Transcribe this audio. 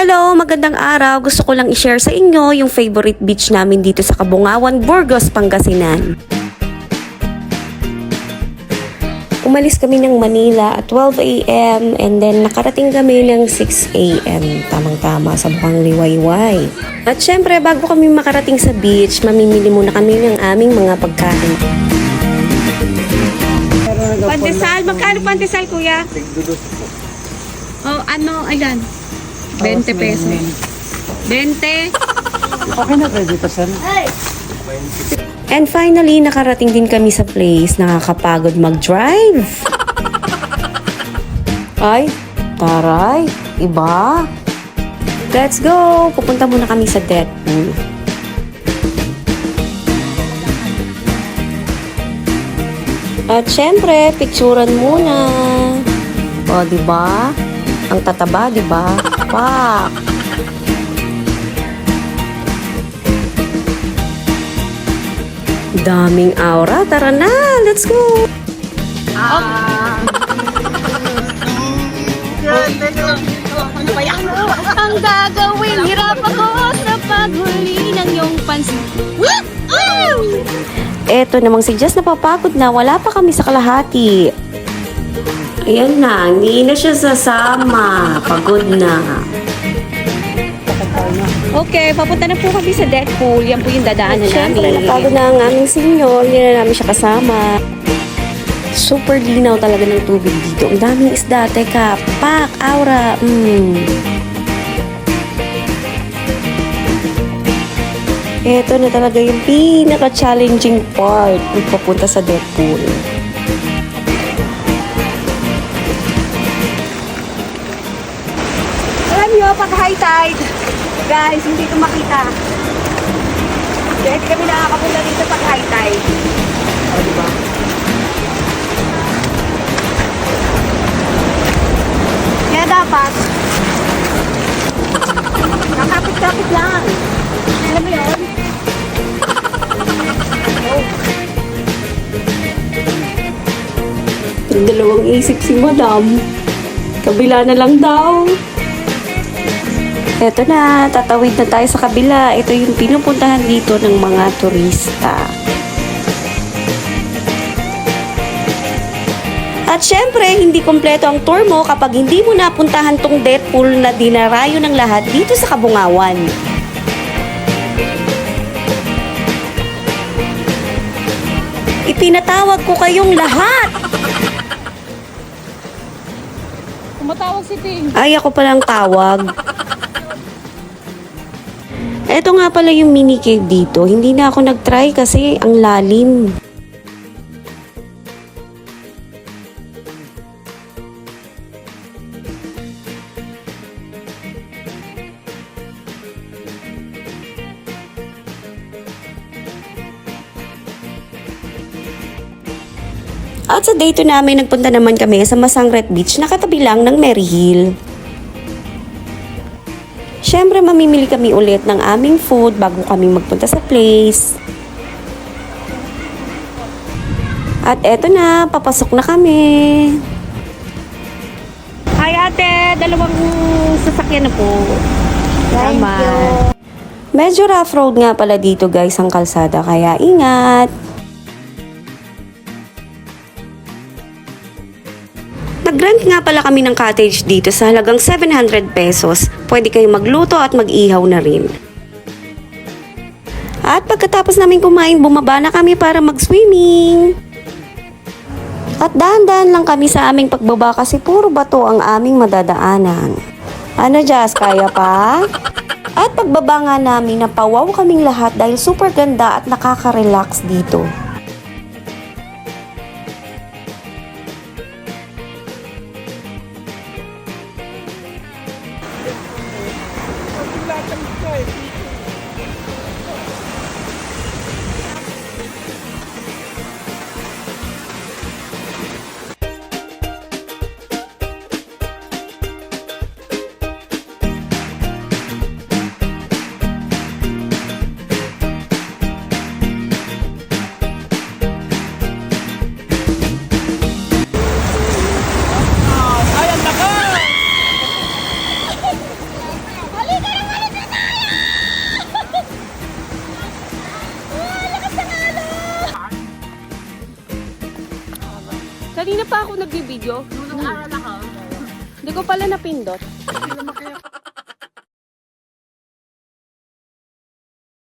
Hello, magandang araw. Gusto ko lang i-share sa inyo yung favorite beach namin dito sa Kabungawan, Burgos, Pangasinan. Umalis kami ng Manila at 12 a.m. and then nakarating kami ng 6 a.m. Tamang-tama sa Bukang Liwayway. At syempre, bago kami makarating sa beach, mamimili muna kami ng aming mga pagkain. Pandesal, magkano pandesal, kuya? Oh, ano, ayan. 20 pesos. 20. Okay na, pwede pa sir. And finally, nakarating din kami sa place. Nakakapagod mag-drive. Ay, taray. Iba. Let's go. Pupunta muna kami sa Deadpool. At syempre, picturean muna. O, diba? Ang tataba, diba? Pak! Daming aura. Tara na! Let's go! Ang gagawin, hirap ako sa paghuli ng iyong pansin. Eto namang si Jess napapagod na. Wala pa kami sa kalahati. Ayan na. Hindi na siya sasama. Pagod na. Okay, papunta na po kami sa Deadpool. Yan po yung dadaanan Siyempre, namin. napagod na ang aming senyor. Hindi na namin siya kasama. Super linaw talaga ng tubig dito. Ang daming isda. Teka, pak, aura. Ito na talaga yung pinaka-challenging part kung papunta sa Deadpool. Alam nyo, pag high tide, guys, hindi ito makita. Kaya hindi kami nakakapunta dito pag high tide. O, diba? Kaya dapat, nakapit-kapit lang. Alam mo yun? Dalawang isip si Madam. Kabila na lang daw. Eto na, tatawid na tayo sa kabila. Ito yung pinupuntahan dito ng mga turista. At syempre, hindi kompleto ang tour mo kapag hindi mo napuntahan tong Deadpool na dinarayo ng lahat dito sa Kabungawan. Ipinatawag ko kayong lahat! Tumatawag si Ting. Ay, ako palang tawag. Eto nga pala yung mini cave dito. Hindi na ako nag-try kasi ang lalim. At sa day 2 namin, nagpunta naman kami sa Masangret Beach na katabi lang ng Mary Hill. Siyempre, mamimili kami ulit ng aming food bago kami magpunta sa place. At eto na, papasok na kami. Hi ate, dalawang sasakyan na po. Salamat. Medyo rough road nga pala dito guys ang kalsada, kaya ingat. Nag-rent nga pala kami ng cottage dito sa halagang 700 pesos. Pwede kayong magluto at mag-ihaw na rin. At pagkatapos namin kumain, bumaba na kami para mag-swimming. At dahan-dahan lang kami sa aming pagbaba kasi puro bato ang aming madadaanan. Ano Jazz, kaya pa? At pagbaba nga namin, napawaw kaming lahat dahil super ganda at nakaka-relax dito. Kanina pa ako nagbibideo. Nung nag-aaral ako. Hindi ko pala napindot. Hindi naman kaya